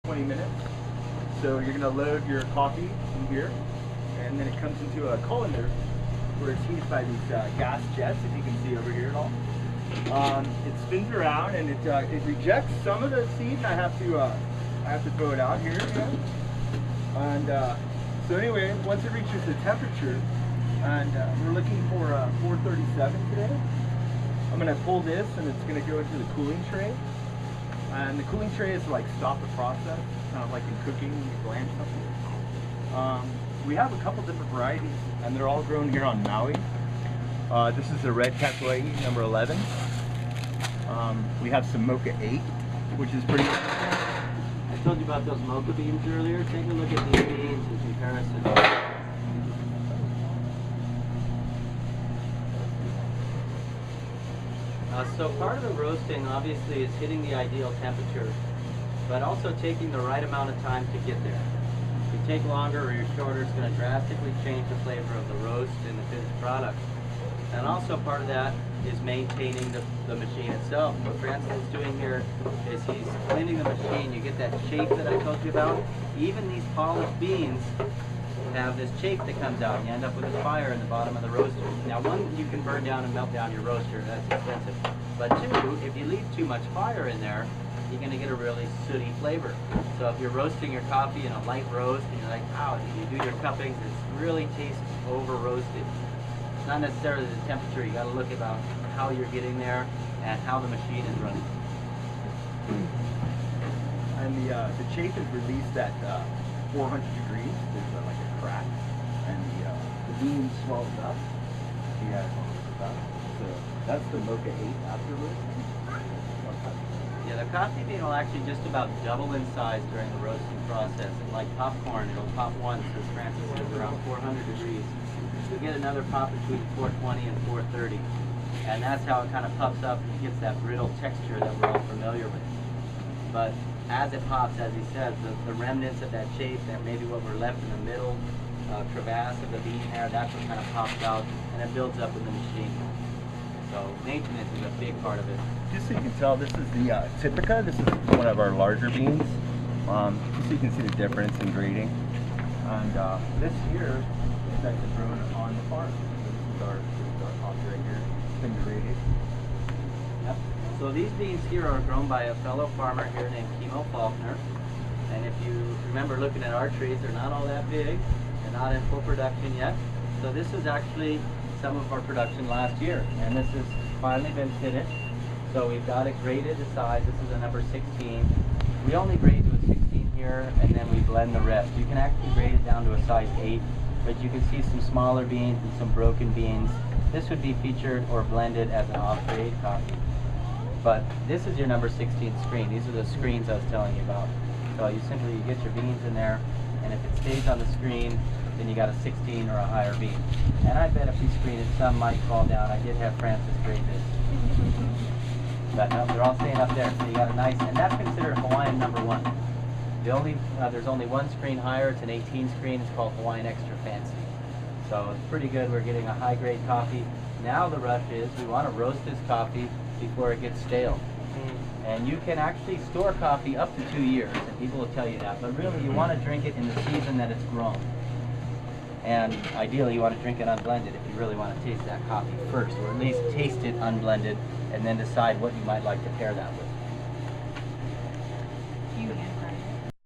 20 minutes. So you're gonna load your coffee in here, and then it comes into a colander where it's heated by these gas jets, if you can see over here at all. It spins around and it rejects some of the seeds. I have to throw it out here again. And so anyway, once it reaches the temperature, and we're looking for 437 today. I'm gonna pull this and it's gonna go into the cooling tray. And the cooling tray is to like stop the process, kind of like in cooking when you blanch something. We have a couple different varieties and they're all grown here on Maui. This is the red Cattleya number 11. We have some Mocha 8, which is pretty. I told you about those mocha beans earlier. Take a look at these beans in comparison. So part of the roasting obviously is hitting the ideal temperature, but also taking the right amount of time to get there. If you take longer or you're shorter, it's going to drastically change the flavor of the roast and the finished product. And also part of that is maintaining the machine itself. What Francis is doing here is he's cleaning the machine. You get that chafe that I told you about. Even these polished beans have this chafe that comes out, and you end up with a fire in the bottom of the roaster. Now, one, you can burn down and melt down your roaster. That's expensive. But two, if you leave too much fire in there, you're going to get a really sooty flavor. So if you're roasting your coffee in a light roast and you're like, wow, you do your cuppings, it really tastes over roasted. It's not necessarily the temperature. You got to look about how you're getting there and how the machine is running. And the chafe is released at 400 degrees. There's like a crack, and the bean swells up. You guys want to look at that? So that's the Mocha 8 afterwards. Yeah, the coffee bean will actually just about double in size during the roasting process. And like popcorn, it'll pop once, as Francis says, around 400 degrees. You'll get another pop between 420 and 430. And that's how it kind of puffs up and gets that brittle texture that we're all familiar with. But as it pops, as he says, the remnants of that chafe, that maybe what we're left in the middle crevasse of the bean there, that's what kind of pops out and it builds up in the machine. So maintenance is a big part of it. Just so you can tell, this is the Typica. This is one of our larger beans. Just so you can see the difference in grading. And this here is actually grown on the farm. So this is our coffee right here. It's been graded. Yep. So these beans here are grown by a fellow farmer here named Kimo Faulkner. And if you remember looking at our trees, they're not all that big. They're not in full production yet. So this is actually some of our production last year. And this has finally been finished. So we've got it graded to size. This is a number 16. We only grade to a 16 here, and then we blend the rest. You can actually grade it down to a size 8, but you can see some smaller beans and some broken beans. This would be featured or blended as an off-grade coffee. But this is your number 16 screen. These are the screens I was telling you about. So you get your beans in there, and if it stays on the screen, then you got a 16 or a higher bean. And I bet if we screen it, some might fall down. I did have Francis grade this. But no, they're all staying up there, so you got a nice, and that's considered Hawaiian number 1. There's only one screen higher. It's an 18 screen. It's called Hawaiian Extra Fancy. So it's pretty good. We're getting a high-grade coffee. Now the rush is we want to roast this coffee before it gets stale. And you can actually store coffee up to 2 years, and people will tell you that. But really, you want to drink it in the season that it's grown. And ideally, you want to drink it unblended if you really want to taste that coffee first, or at least taste it unblended, and then decide what you might like to pair that with.